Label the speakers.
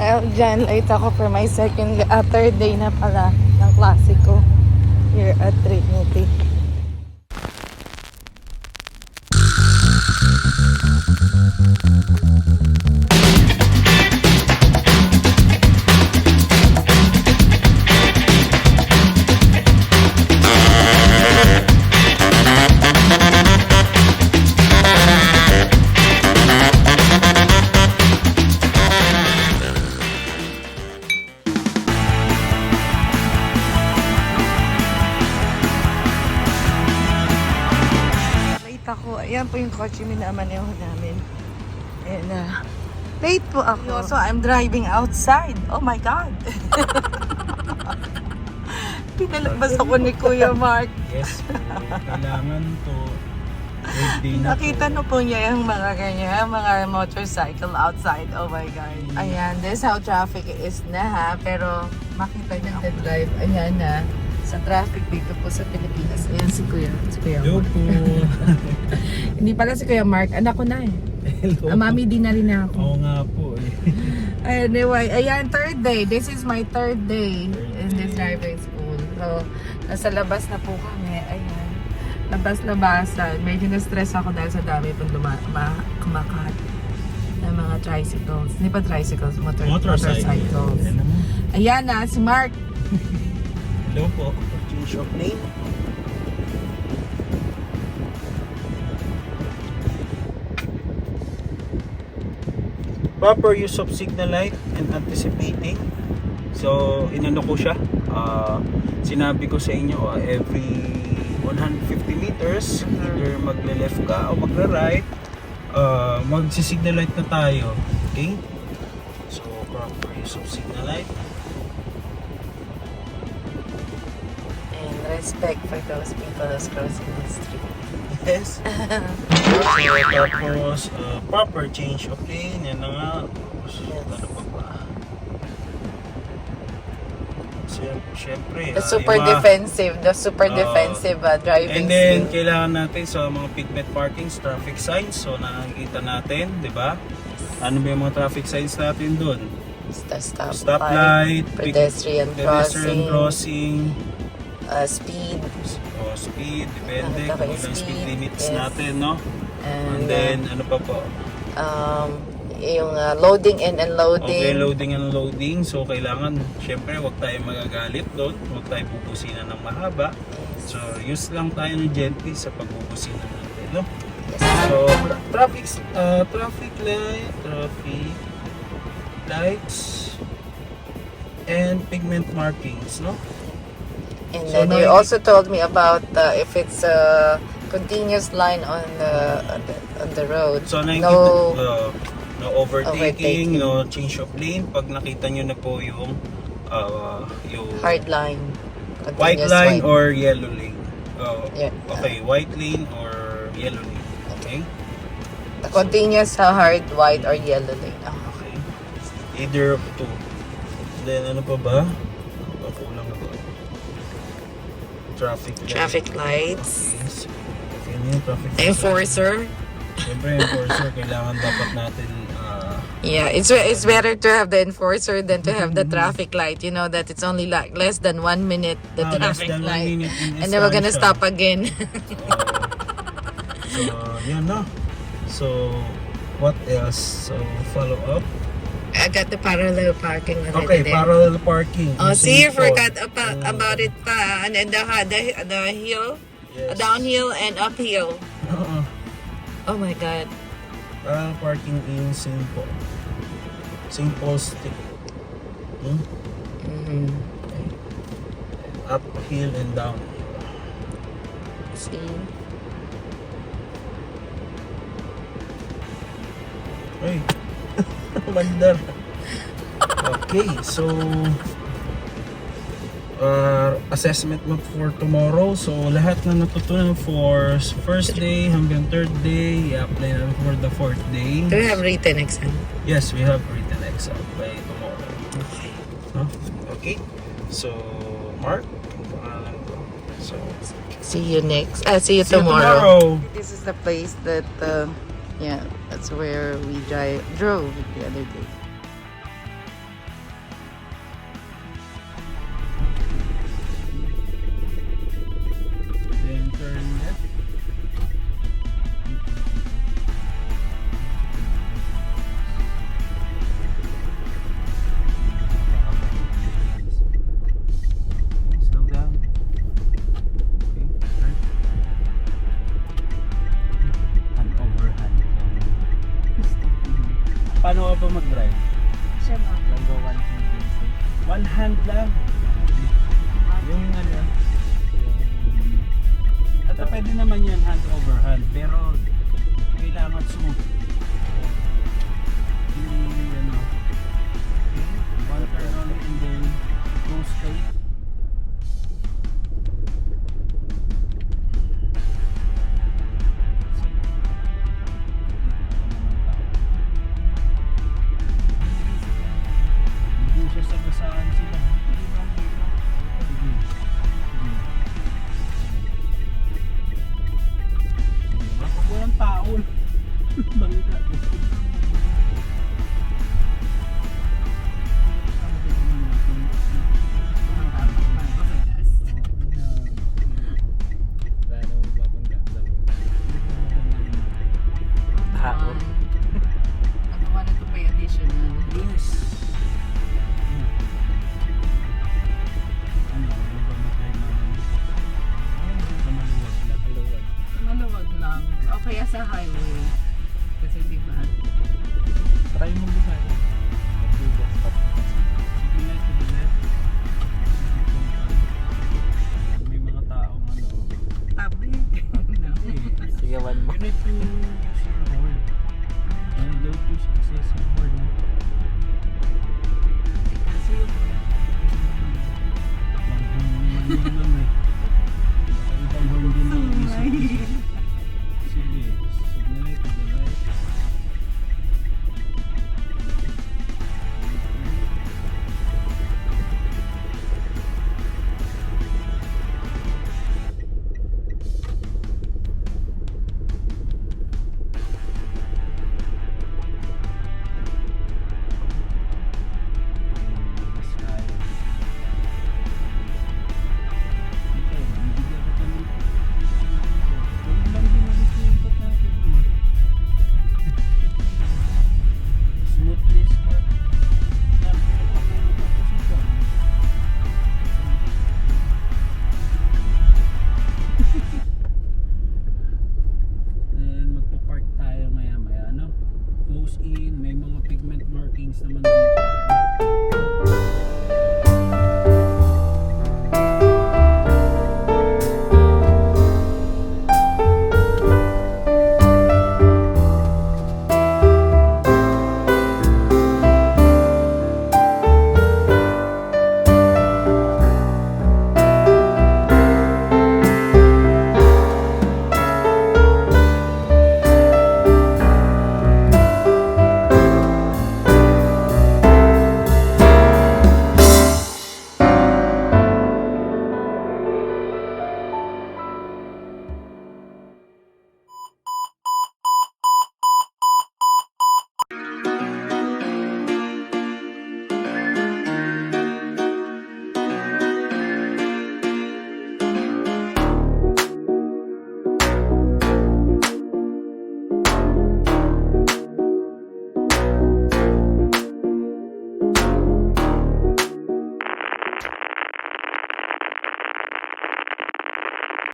Speaker 1: Dahil dyan, late ako for my third day na pala ng klase ko here at Trinity. Ako, ayan po yung kotse minamaneho namin. And late po ako. So I'm driving outside. Oh my God. Pinalabas ako ni Kuya Mark.
Speaker 2: Yes po, kailangan to. Birthday na
Speaker 1: Nakita
Speaker 2: po.
Speaker 1: no po niya yung mga ganyan, mga motorcycle outside. Oh my God. Ayan, this how traffic is na ha. Pero makita niyo ako drive. Ayan na. Sa traffic dito po sa Pilipinas. Ayan si Kuya. Si Kuya
Speaker 2: Hello
Speaker 1: Mark.
Speaker 2: po.
Speaker 1: Hindi pala si Kuya Mark. Anak ko na eh.
Speaker 2: Hello.
Speaker 1: Mami din na rin ako.
Speaker 2: Oo nga po eh.
Speaker 1: Anyway, ayan, third day. This is my third day in this driving school. So, nasa labas na po kami. Ayan. Labas-labasan. Medyo na-stress ako dahil sa dami pang kumakahat ng mga tricycles. Hindi pa tricycles, motorcycles.
Speaker 2: Ayan naman.
Speaker 1: Ayan na, si Mark.
Speaker 2: Hello po. Change of lane. Proper use of signal light and anticipating. So, inano ko siya. Sinabi ko sa inyo, every 150 meters, either magle-left ka o magle-right, magsi-signal light na tayo. Okay? So, proper use of signal light.
Speaker 1: And respect for those people who's crossing the street.
Speaker 2: Yes. So, tapos, proper change of lane. Yan na nga. Ano pa ba? Siyempre.
Speaker 1: The super defensive driving
Speaker 2: And then,
Speaker 1: skill.
Speaker 2: kailangan natin sa mga pigment markings, traffic signs. So, nakikita natin, di ba? Ano ba yung mga traffic signs natin doon?
Speaker 1: Stoplight, pedestrian crossing,
Speaker 2: speed. Speed,
Speaker 1: Tama,
Speaker 2: depende kung ilang speed
Speaker 1: speed,
Speaker 2: limits
Speaker 1: yes.
Speaker 2: natin, no?
Speaker 1: And,
Speaker 2: And then, ano pa po?
Speaker 1: yung loading and unloading.
Speaker 2: Okay, loading and unloading. So, kailangan, syempre, huwag tayo magagalit doon. Huwag tayo bubusina ng mahaba. So, use lang tayo ng gently sa pagbubusina natin, no?
Speaker 1: Yes.
Speaker 2: So, traffic lights, and pigment markings, no?
Speaker 1: And
Speaker 2: So,
Speaker 1: then you also told me about if it's a continuous line on the road.
Speaker 2: So, no overtaking, no change of lane. Pag nakita nyo na po yung
Speaker 1: hard line.
Speaker 2: white
Speaker 1: Continuous
Speaker 2: line
Speaker 1: white.
Speaker 2: or yellow lane.
Speaker 1: Yeah.
Speaker 2: Okay, white lane or yellow lane. Okay?
Speaker 1: The continuous hard, white, or yellow lane. Oh.
Speaker 2: Okay. Either of two. Then ano pa ba? Kulang na ba? Traffic
Speaker 1: lights.
Speaker 2: lights. Okay, ano yung traffic lights?
Speaker 1: Enforcer.
Speaker 2: Siyempre, enforcer, kailangan dapat natin
Speaker 1: Yeah, it's better to have the enforcer than to have the traffic light. You know that it's only like less than 1 minute the
Speaker 2: less
Speaker 1: traffic
Speaker 2: than 1
Speaker 1: light,
Speaker 2: minute in
Speaker 1: and then we're gonna
Speaker 2: installation.
Speaker 1: stop again.
Speaker 2: So, yan na. So, what else? So, follow up.
Speaker 1: I got the parallel parking already
Speaker 2: Okay,
Speaker 1: there.
Speaker 2: parallel parking.
Speaker 1: Oh,
Speaker 2: in
Speaker 1: see, you
Speaker 2: St. Paul.
Speaker 1: forgot about it pa. And then the hill,
Speaker 2: Yes.
Speaker 1: downhill and uphill.
Speaker 2: Oo.
Speaker 1: Oh my God.
Speaker 2: Parallel parking in St. Paul. St. Paul's Street.
Speaker 1: Mm-hmm.
Speaker 2: Okay. Uphill and down.
Speaker 1: See?
Speaker 2: Ay. Mandar. Okay, so assessment mo for tomorrow. So lahat na natutunan for first day hanggang third day, i-apply na for the fourth day.
Speaker 1: Do we have written exam?
Speaker 2: Yes, we have written exam by tomorrow.
Speaker 1: Okay.
Speaker 2: Huh? Okay. So Mark, so
Speaker 1: See you next. See you
Speaker 2: see you
Speaker 1: tomorrow.
Speaker 2: tomorrow.
Speaker 1: This is the place that, yeah, that's where we drove the other day.
Speaker 2: One hand lang.